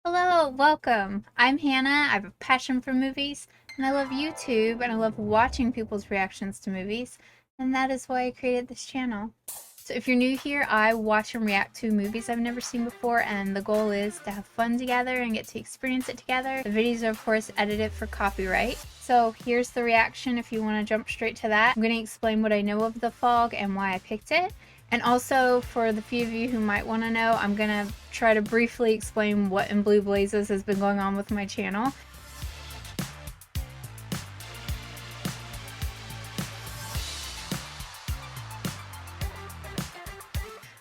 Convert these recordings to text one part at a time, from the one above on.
Hello, welcome. I'm Hannah. I have a passion for movies, and I love YouTube, and I love watching people's reactions to movies, and that is why I created this channel. So if you're new here, I watch and react to movies I've never seen before, and the goal is to have fun together and get to experience it together. The videos are, of course, edited for copyright. So here's the reaction if you want to jump straight to that. I'm going to explain what I know of The Fog and why I picked it. And also, for the few of you who might want to know, I'm going to try to briefly explain what in Blue Blazes has been going on with my channel.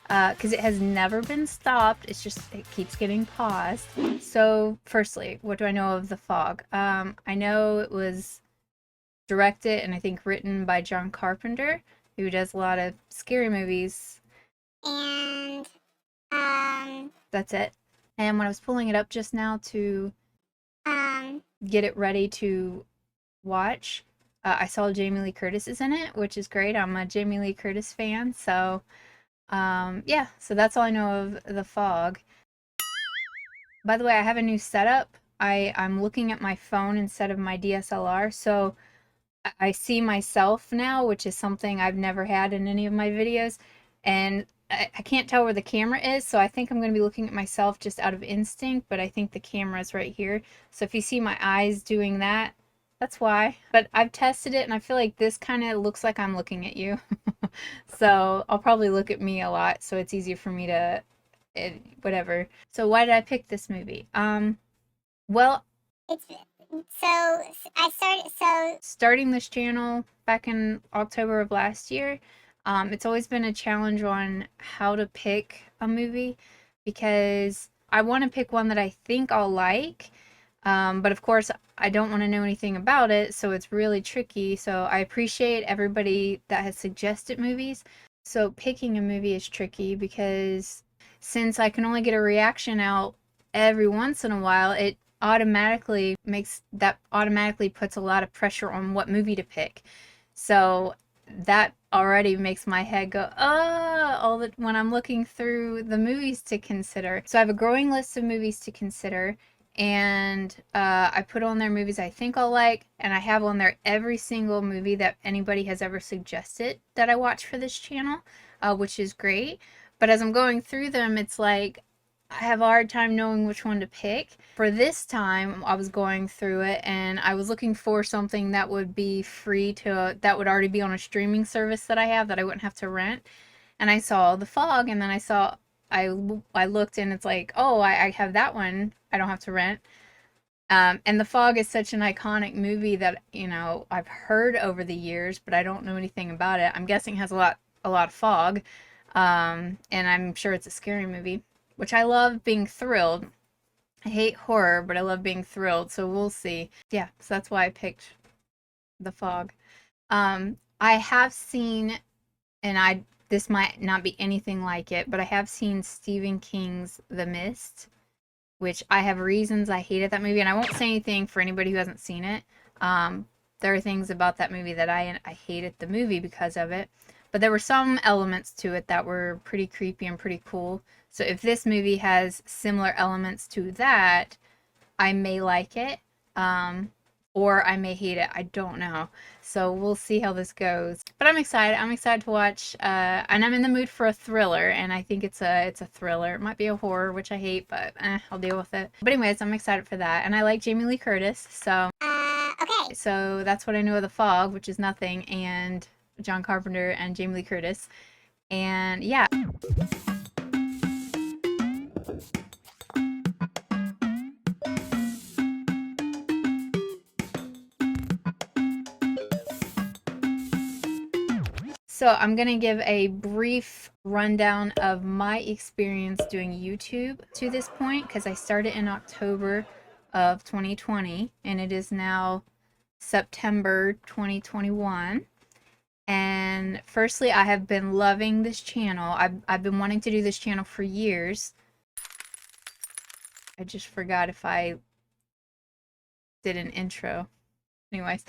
Because it has never been stopped. It's just, it keeps getting paused. So, firstly, what do I know of The Fog? I know it was directed and I think written by John Carpenter, who does a lot of scary movies. And That's it. And when I was pulling it up just now to um get it ready to watch, I saw Jami-Lee Curtis is in it, which is great. I'm a Jami-Lee Curtis fan, so yeah, so that's all I know of The Fog. By the way, I have a new setup. I'm looking at my phone instead of my DSLR, so I see myself now, which is something I've never had in any of my videos, and I can't tell where the camera is, so I think I'm going to be looking at myself just out of instinct, but I think the camera is right here. So if you see my eyes doing that, that's why. But I've tested it, and I feel like this kind of looks like I'm looking at you. So I'll probably look at me a lot, so it's easier for me to, whatever. So why did I pick this movie? Well, it's so I starting this channel back in October of last year, it's always been a challenge on how to pick a movie because I want to pick one that I think I'll like, but of course I don't want to know anything about it, so it's really tricky. So I appreciate everybody that has suggested movies. So picking a movie is tricky because since I can only get a reaction out every once in a while, it automatically puts a lot of pressure on what movie to pick. So that already makes my head go, oh, when I'm looking through the movies to consider. So I have a growing list of movies to consider, and I put on there movies I think I'll like, and I have on there every single movie that anybody has ever suggested that I watch for this channel, which is great. But as I'm going through them, it's like I have a hard time knowing which one to pick. For this time, I was going through it and I was looking for something that would be free to, that would already be on a streaming service that I have that I wouldn't have to rent. And I saw The Fog, and then I looked and it's like, oh, I have that one. I don't have to rent. And The Fog is such an iconic movie that, I've heard over the years, but I don't know anything about it. I'm guessing it has a lot of fog. And I'm sure it's a scary movie, which I love being thrilled. I hate horror, but I love being thrilled, so we'll see. Yeah, so that's why I picked The Fog. I have seen, and this might not be anything like it, but I have seen Stephen King's The Mist, which I have reasons I hated that movie, and I won't say anything for anybody who hasn't seen it. There are things about that movie that I hated the movie because of it, but there were some elements to it that were pretty creepy and pretty cool. So if this movie has similar elements to that, I may like it, or I may hate it. I don't know. So we'll see how this goes. But I'm excited. I'm excited to watch, and I'm in the mood for a thriller, and I think it's a thriller. It might be a horror, which I hate, but I'll deal with it. But anyways, I'm excited for that, and I like Jamie Lee Curtis, so okay. so that's what I know of The Fog, which is nothing, and John Carpenter and Jamie Lee Curtis, and yeah. So I'm going to give a brief rundown of my experience doing YouTube to this point because I started in October of 2020 and it is now September 2021. And firstly, I have been loving this channel. I've been wanting to do this channel for years. I just forgot if I did an intro. Anyways.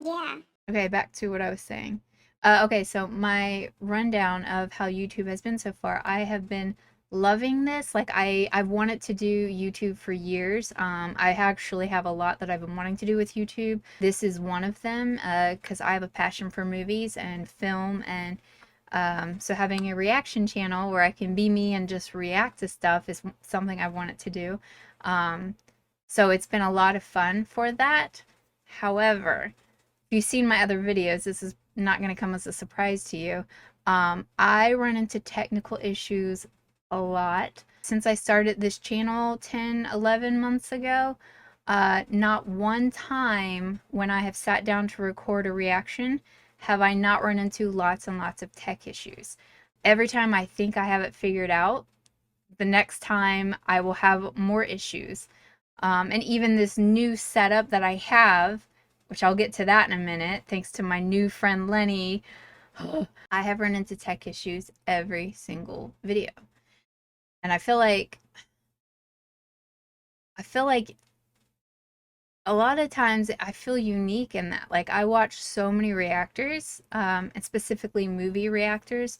Yeah. Okay, back to what I was saying. Okay, so my rundown of how YouTube has been so far. I have been loving this. Like I've wanted to do YouTube for years. I actually have a lot that I've been wanting to do with YouTube. This is one of them because I have a passion for movies and film, and so having a reaction channel where I can be me and just react to stuff is something I wanted to do. So it's been a lot of fun for that. However, if you've seen my other videos, this is not going to come as a surprise to you. I run into technical issues a lot. Since I started this channel 10, 11 months ago, not one time when I have sat down to record a reaction have I not run into lots and lots of tech issues. Every time I think I have it figured out, the next time I will have more issues. And even this new setup that I have, which I'll get to that in a minute, thanks to my new friend Lenny, I have run into tech issues every single video. And I feel like a lot of times I feel unique in that. Like I watch so many reactors, and specifically movie reactors.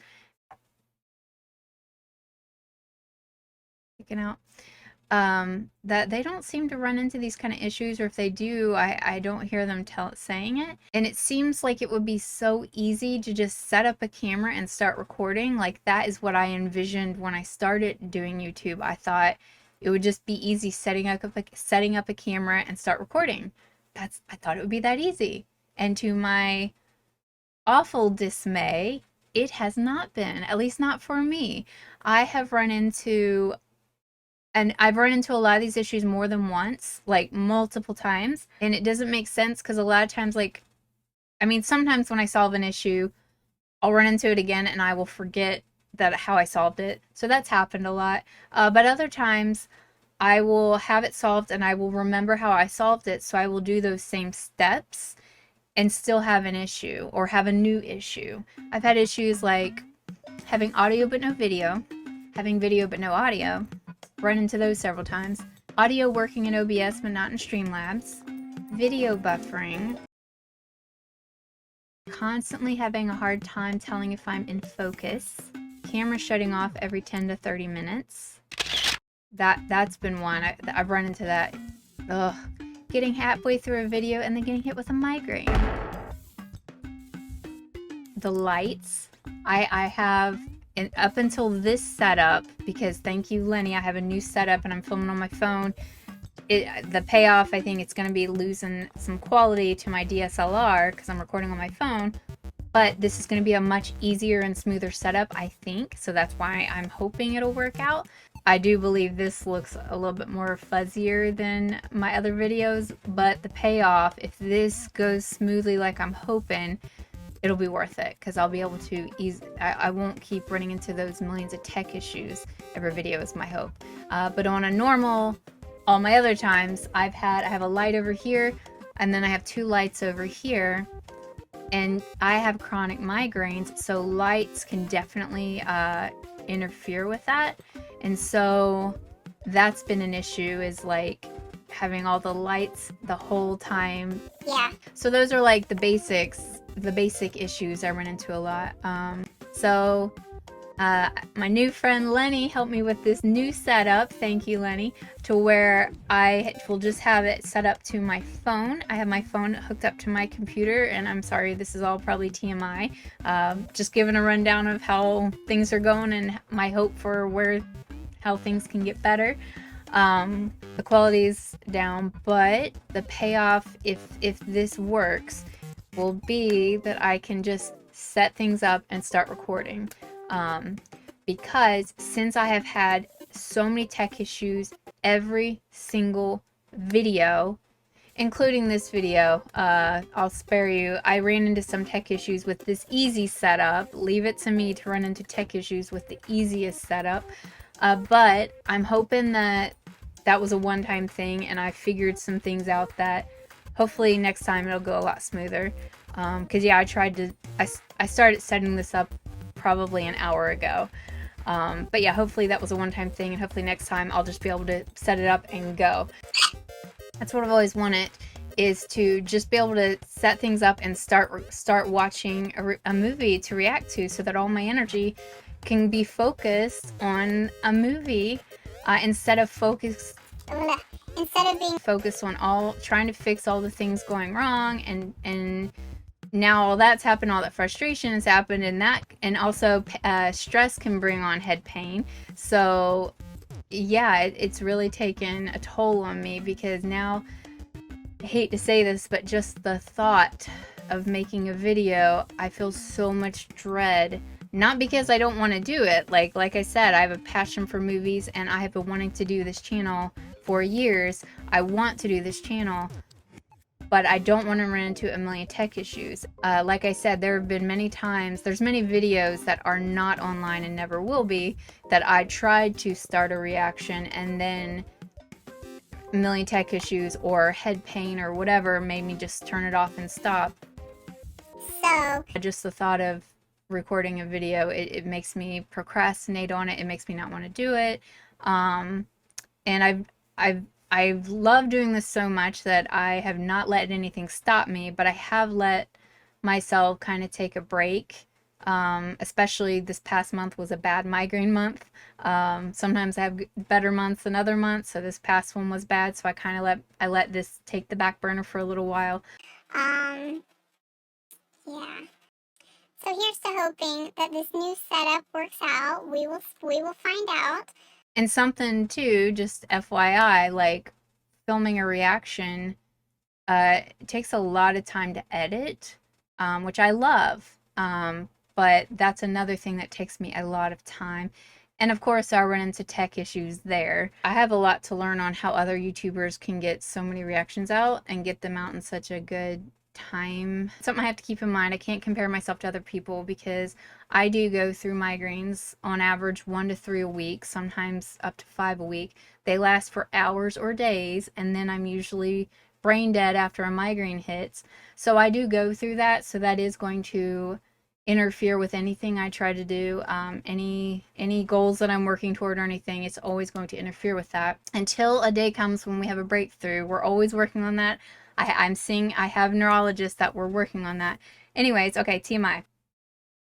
Picking out. That they don't seem to run into these kind of issues, or if they do, I don't hear them saying it. And it seems like it would be so easy to just set up a camera and start recording. Like that is what I envisioned when I started doing YouTube. I thought it would just be easy setting up a camera and start recording. I thought it would be that easy. And to my awful dismay, it has not been, at least not for me. I've run into a lot of these issues more than once, like multiple times, and it doesn't make sense because a lot of times, like, I mean, sometimes when I solve an issue, I'll run into it again and I will forget how I solved it. So that's happened a lot. But other times, I will have it solved and I will remember how I solved it, so I will do those same steps and still have an issue or have a new issue. I've had issues like having audio but no video, having video but no audio. Run into those several times. Audio working in OBS but not in Streamlabs. Video buffering. Constantly having a hard time telling if I'm in focus. Camera shutting off every 10 to 30 minutes. That's been one. I've run into that. Ugh. Getting halfway through a video and then getting hit with a migraine. The lights. I have... And up until this setup, because thank you, Lenny, I have a new setup and I'm filming on my phone. The payoff, I think it's going to be losing some quality to my DSLR because I'm recording on my phone. But this is going to be a much easier and smoother setup, I think. So that's why I'm hoping it'll work out. I do believe this looks a little bit more fuzzier than my other videos. But the payoff, if this goes smoothly like I'm hoping, it'll be worth it because I'll be able to I won't keep running into those millions of tech issues every video is my hope. But on a normal, all my other times, I have a light over here and then I have two lights over here, and I have chronic migraines, so lights can definitely interfere with that. And so that's been an issue, is like having all the lights the whole time. Yeah. So those are like the basic issues I run into a lot. My new friend Lenny helped me with this new setup, thank you Lenny, to where I will just have it set up to my phone. I have my phone hooked up to my computer, and I'm sorry, this is all probably TMI. Just giving a rundown of how things are going and my hope for how things can get better. The quality's down, but the payoff, if this works, will be that I can just set things up and start recording. Because since I have had so many tech issues every single video, including this video, I'll spare you, I ran into some tech issues with this easy setup. Leave it to me to run into tech issues with the easiest setup. But I'm hoping that was a one-time thing and I figured some things out that hopefully next time it'll go a lot smoother. Because yeah, I started setting this up probably an hour ago. But yeah, hopefully that was a one-time thing, and hopefully next time I'll just be able to set it up and go. That's what I've always wanted, is to just be able to set things up and start watching a movie to react to, so that all my energy can be focused on a movie instead of being focused on trying to fix all the things going wrong, and now all that's happened, all that frustration has happened, and also stress can bring on head pain. So yeah, it's really taken a toll on me, because now, I hate to say this, but just the thought of making a video, I feel so much dread. Not because I don't want to do it. Like I said, I have a passion for movies, and I have been wanting to do this channel for years. I want to do this channel, but I don't want to run into a million tech issues. Like I said, there have been many times, there's many videos that are not online and never will be, that I tried to start a reaction, and then a million tech issues or head pain or whatever made me just turn it off and stop. So just the thought of recording a video, it makes me procrastinate on it. It makes me not want to do it. And I've loved doing this so much that I have not let anything stop me, but I have let myself kind of take a break. Especially this past month was a bad migraine month. Sometimes I have better months than other months, so this past one was bad, so I let this take the back burner for a little while. Yeah. So here's to hoping that this new setup works out. We will find out. And something too, just FYI, like filming a reaction, it takes a lot of time to edit, which I love. But that's another thing that takes me a lot of time. And of course, I run into tech issues there. I have a lot to learn on how other YouTubers can get so many reactions out and get them out in such a good time. Something I have to keep in mind. I can't compare myself to other people, because I do go through migraines on average 1 to 3 a week, sometimes up to 5 a week. They last for hours or days, and then I'm usually brain dead after a migraine hits. So I do go through that, so that is going to interfere with anything I try to do. Any goals that I'm working toward or anything, it's always going to interfere with that until a day comes when we have a breakthrough. We're always working on that. I have neurologists that were working on that. Anyways, okay, TMI.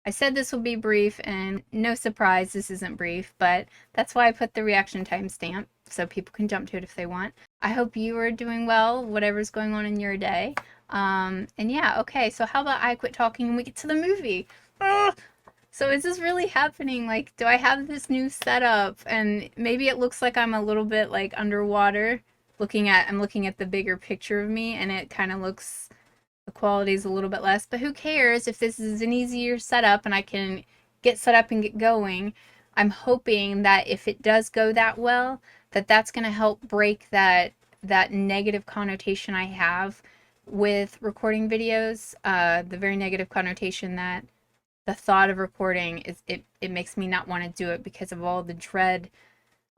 I said this will be brief, and no surprise, this isn't brief, but that's why I put the reaction timestamp, so people can jump to it if they want. I hope you are doing well, whatever's going on in your day. And yeah, okay, so how about I quit talking and we get to the movie? Ugh! So is this really happening? Like, do I have this new setup? And maybe it looks like I'm a little bit like underwater. I'm looking at the bigger picture of me, and it kind of looks, the quality is a little bit less, but who cares if this is an easier setup and I can get set up and get going. I'm hoping that if it does go that well, that's going to help break that negative connotation I have with recording videos, the very negative connotation that the thought of recording is, it makes me not want to do it because of all the dread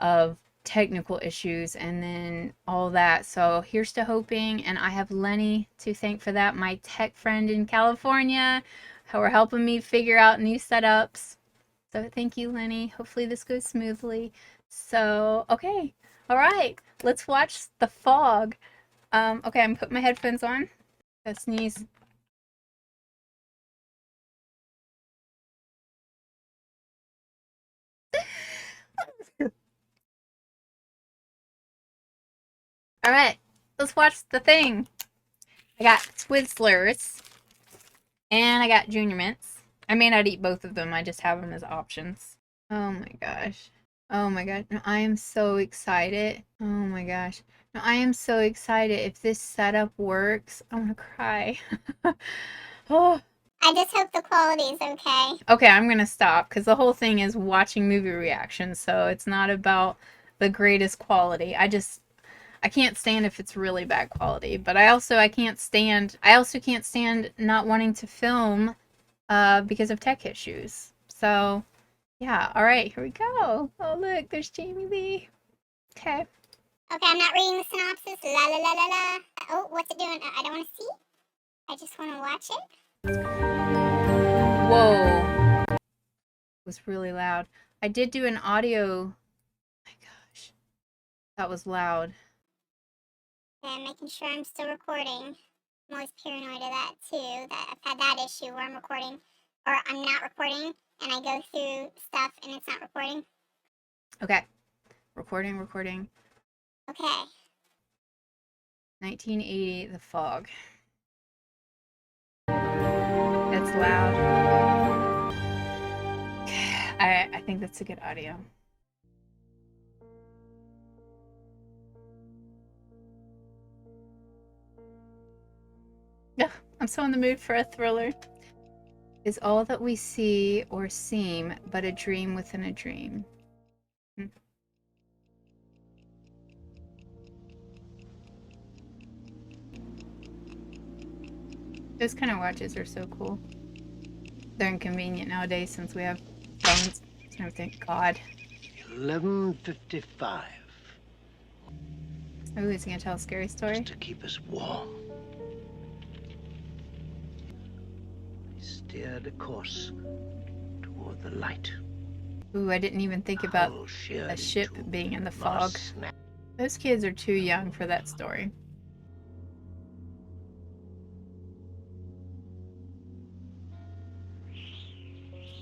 of technical issues and then all that. So here's to hoping, and I have Lenny to thank for that, my tech friend in California, who are helping me figure out new setups. So thank you, Lenny. Hopefully this goes smoothly. So okay, all right, let's watch The Fog. Okay, I'm putting my headphones on. Go sneeze. All right, let's watch the thing. I got Twizzlers and I got Junior Mints. I may not eat both of them. I just have them as options. Oh my gosh. Oh my god. No, I am so excited. Oh my gosh. No, I am so excited. If this setup works, I want to cry. Oh. I just hope the quality is okay. Okay, I'm gonna stop because the whole thing is watching movie reactions, so it's not about the greatest quality. I can't stand if it's really bad quality, but I also can't stand not wanting to film because of tech issues. So yeah, all right, here we go. Oh look, there's Jami-Lee. Okay. Okay, I'm not reading the synopsis. La la la la la. Oh, what's it doing? I don't want to see. I just want to watch it. Whoa. It was really loud. I did do an audio. Oh my gosh. That was loud. And making sure I'm still recording. I'm always paranoid of that too. That I've had that issue where I'm recording or I'm not recording and I go through stuff and it's not recording. Okay. Recording. Okay. 1980, The Fog. That's loud. I think that's a good audio. Yeah, I'm so in the mood for a thriller. Is all that we see or seem but a dream within a dream? Those kind of watches are so cool. They're inconvenient nowadays since we have phones and everything. God. 11:55. Ooh, is he gonna tell a scary story? Just to keep us warm. We steered a course toward the light. Ooh, I didn't even think about a ship being in the fog. Those kids are too young for that story.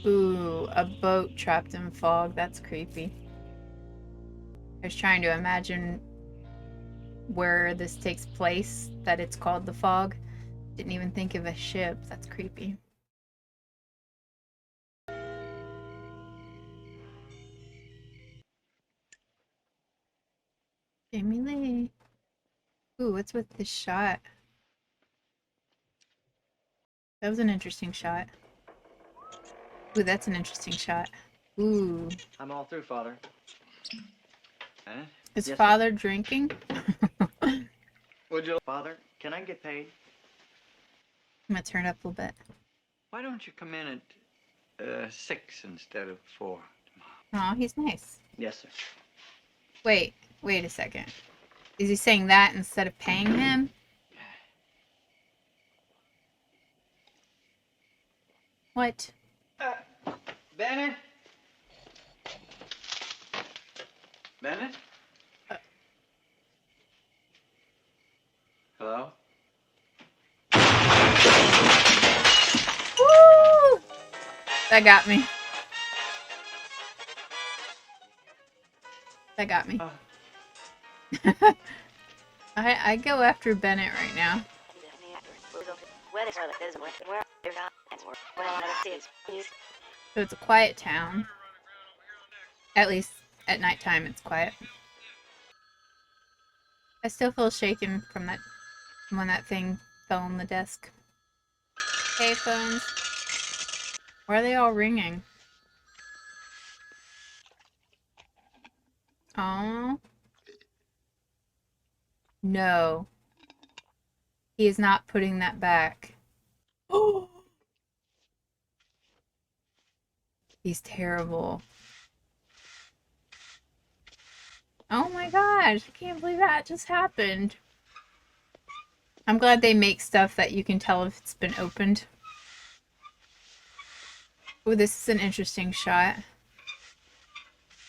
Ooh, a boat trapped in fog. That's creepy. I was trying to imagine where this takes place, that it's called the fog. Didn't even think of a ship. That's creepy. Jami-Lee. Ooh, what's with this shot? That was an interesting shot. Ooh, that's an interesting shot. Ooh. I'm all through, Father. Huh? Is Yes, Father drinking? Would you, Father? Can I get paid? I'm gonna turn it up a little bit. Why don't you come in at 6 instead of 4? Aw, he's nice. Yes, sir. Wait a second. Is he saying that instead of paying him? What? Bennett? Bennett? Hello? Woo! That got me. That got me. I go after Bennett right now. So it's a quiet town. At least at nighttime it's quiet. I still feel shaken from that when that thing fell on the desk. Hey, phones. Why are they all ringing? Oh. No. He is not putting that back. Oh. He's terrible. Oh my gosh, I can't believe that just happened. I'm glad they make stuff that you can tell if it's been opened. Oh, this is an interesting shot.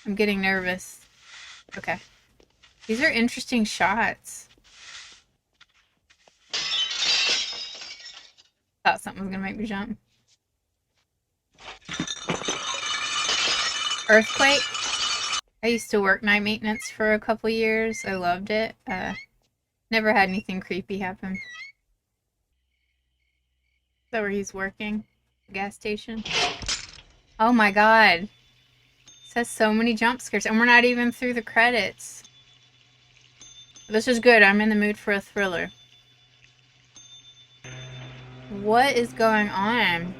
I'm getting nervous. Okay. These are interesting shots. Thought something was gonna make me jump. Earthquake? I used to work night maintenance for a couple years. I loved it. Never had anything creepy happen. Is that where he's working? The gas station? Oh my god. This has so many jump scares, and we're not even through the credits. This is good. I'm in the mood for a thriller. What is going on?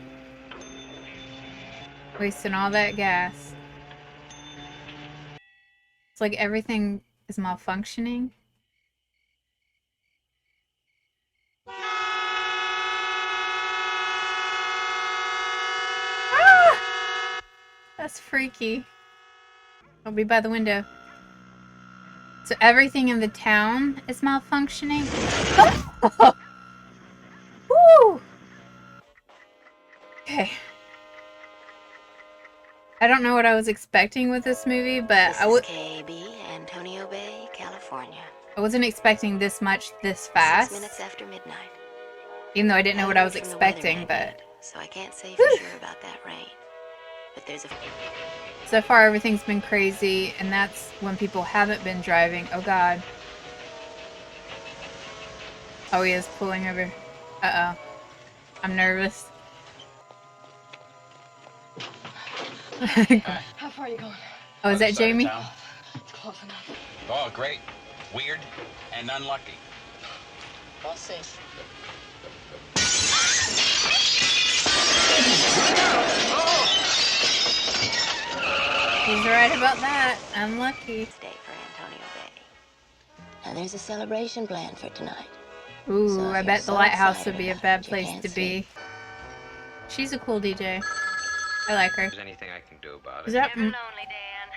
Wasting all that gas. It's like everything is malfunctioning. Ah! That's freaky. I'll be by the window. So everything in the town is malfunctioning? Oh! Woo! Okay. I don't know what I was expecting with this movie, but This is KB, Antonio Bay, California. I wasn't expecting this much this fast. 6 minutes after midnight. Even though I didn't know what I was expecting, but... So I can't say for sure about that rain. but there's a... So far, everything's been crazy, and that's when people haven't been driving. Oh, God. Oh, he is pulling over. Uh-oh. I'm nervous. How far are you going? Oh, is that Jamie? It's close enough. Oh, great. Weird and unlucky. We'll see. He's right about that. Unlucky. Stay for Antonio Bay. Now there's a celebration planned for tonight. Ooh, So I if bet you're the so lighthouse would excited be a about bad it, you place can't to sleep. be. She's a cool DJ. I like her. There's anything I can do about Is it. that Never lonely, Dan.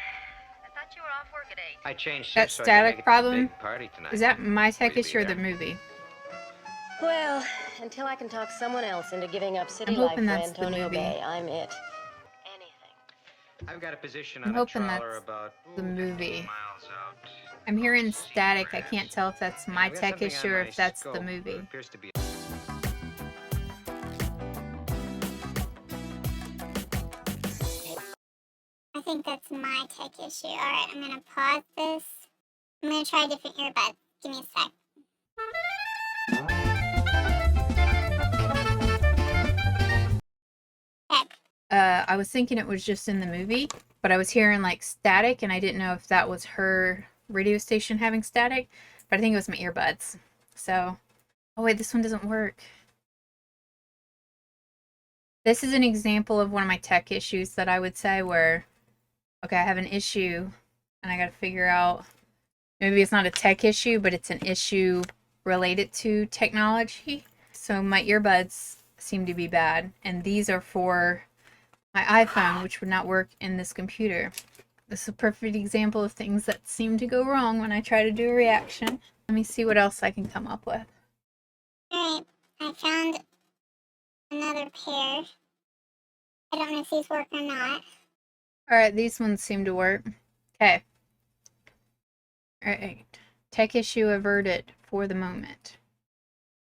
I thought you were off work at 8. I changed that shifts so I could make static it to the problem? big party tonight. Is that my tech Will you be issue or the there? movie? Well, until I can talk someone else into giving up city I'm life hoping for that's the Antonio movie. Bay, I'm it. Anything. I've got a position I'm on a hoping trawler that's about the 15 movie. miles out. I'm hearing Sea static. I grass. can't tell if that's my I've got tech something issue on or my if that's the scope. It movie. appears to be I think that's my tech issue. Alright, I'm gonna pause this. I'm gonna try a different earbud. Give me a sec. Okay. I was thinking it was just in the movie, but I was hearing like static and I didn't know if that was her radio station having static, but I think it was my earbuds. So, oh wait, this one doesn't work. This is an example of one of my tech issues that I would say where, okay, I have an issue and I gotta figure out, maybe it's not a tech issue, but it's an issue related to technology. So my earbuds seem to be bad, and these are for my iPhone, which would not work in this computer. This is a perfect example of things that seem to go wrong when I try to do a reaction. Let me see what else I can come up with. Alright, I found another pair. I don't know if these work or not. Alright, these ones seem to work. Okay. Alright. Tech issue averted for the moment.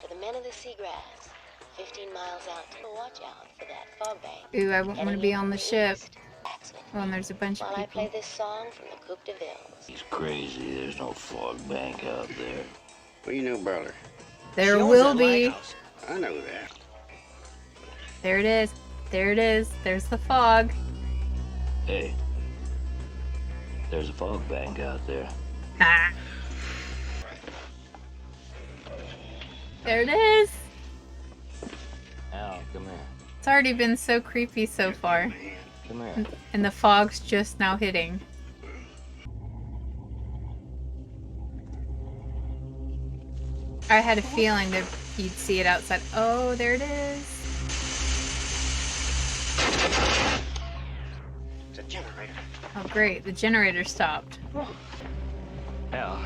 For the men of the seagrass, 15 miles out, watch out for that fog bank. Ooh, I wouldn't want to be on the ship. Accident. Oh, and there's a bunch of While I play people. this song from the Coupe de Ville. He's crazy. There's no fog bank out there. Well, you know about her. There will be. I know that. There it is. There it is. There's the fog. Hey, there's a fog bank out there. Ah. There it is. Al, come here. It's already been so creepy so far. Come here. And the fog's just now hitting. I had a feeling that you'd see it outside. Oh, there it is. It's a generator. Oh, great. The generator stopped. Al.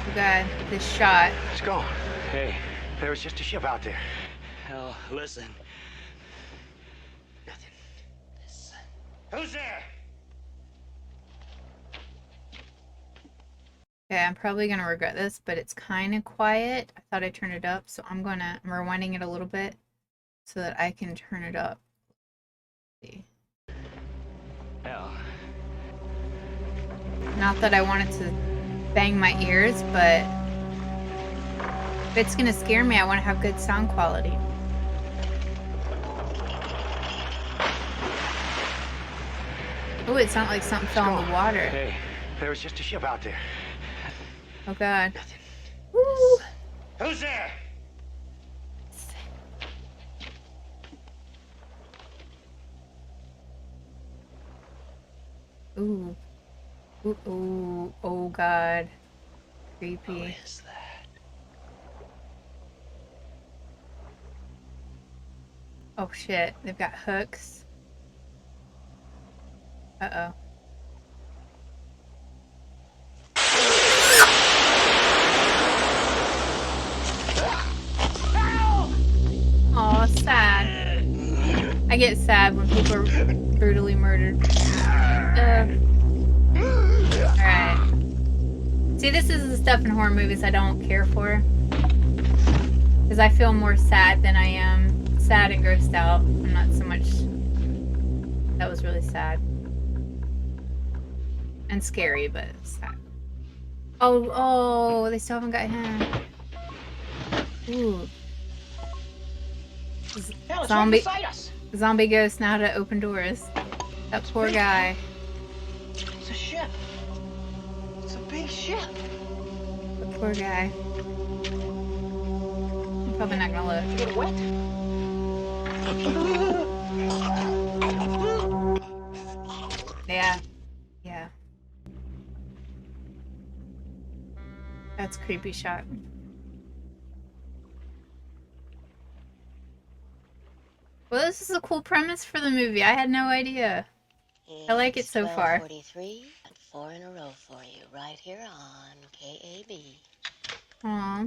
Oh, God. This shot. Let's go. Hey, there was just a ship out there. Al, listen. Nothing. Listen. Who's there? Okay, I'm probably gonna regret this, but it's kind of quiet. I thought I turned it up, so I'm rewinding it a little bit so that I can turn it up. Let's see. Al. Not that I wanted to bang my ears, but if it's gonna scare me, I want to have good sound quality. Oh, it sounded like something fell in the water. Hey, there was just a ship out there. Oh, God. Nothing. Woo! Who's there? Ooh. Ooh, ooh. Oh, God. Creepy. Who is that? Oh, shit. They've got hooks. Uh-oh. Aw, sad. I get sad when people See, this is the stuff in horror movies I don't care for. Because I feel more sad than I am sad and grossed out. I'm not so much... That was really sad. And scary, but sad. Oh, they still haven't got him. Ooh. Zombie, zombie ghost now to open doors. That poor guy. It's a ship. It's a big ship. The poor guy. I'm probably not gonna look. Get wet. Yeah. Yeah. That's a creepy shot. Well, this is a cool premise for the movie. I had no idea. I like it so far. 43 and 4 in a row for you, right here on KAB. Aw.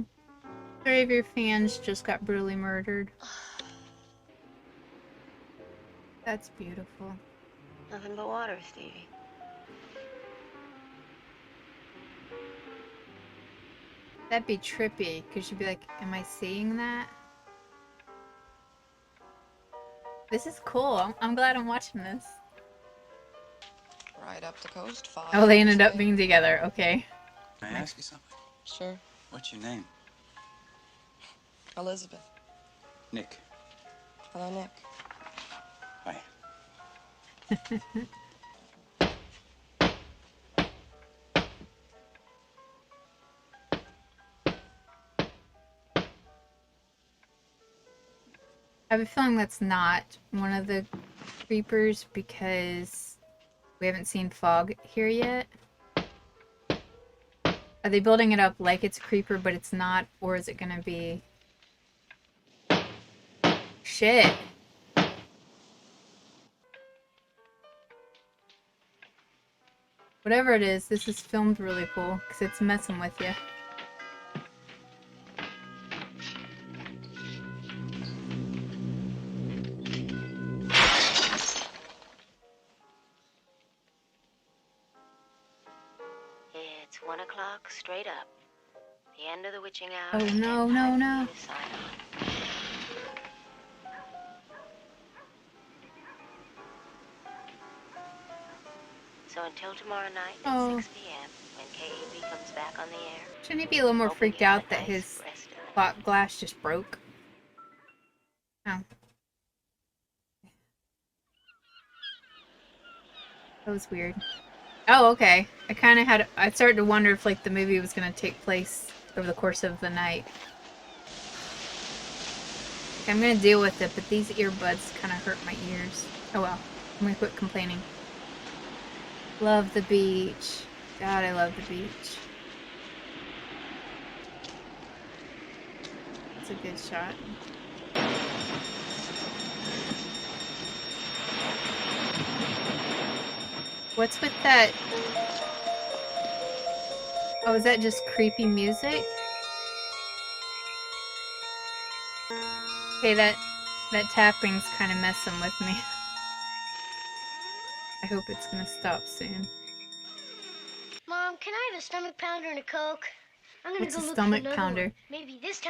3 of your fans just got brutally murdered. That's beautiful. Nothing but water, Stevie. That'd be trippy, because you'd be like, am I seeing that? This is cool. I'm glad I'm watching this. Right up the coast, 5. Oh, they ended up being together. Okay. Can I ask you something? Sure. What's your name? Elizabeth. Nick. Hello, Nick. Hi. I have a feeling that's not one of the creepers because we haven't seen fog here yet. Are they building it up like it's a creeper but it's not, or is it gonna be... Shit! Whatever it is, this is filmed really cool because it's messing with you. It's 1 o'clock straight up. The end of the witching hour. Oh no, no, no. So until tomorrow night at Oh. 6 p.m. when KAB comes back on the air. Shouldn't he be a little more freaked out that his clock glass just broke? Oh. That was weird. Oh, okay. I started to wonder if, like, the movie was gonna take place over the course of the night. Okay, I'm gonna deal with it, but these earbuds kind of hurt my ears. Oh well. I'm gonna quit complaining. Love the beach. God, I love the beach. That's a good shot. What's with that? Oh, is that just creepy music? Okay, that tapping's kind of messing with me. I hope it's gonna stop soon. Mom, can I have a stomach pounder and a Coke? I'm gonna What's go a look stomach for another pounder? one. Maybe this time.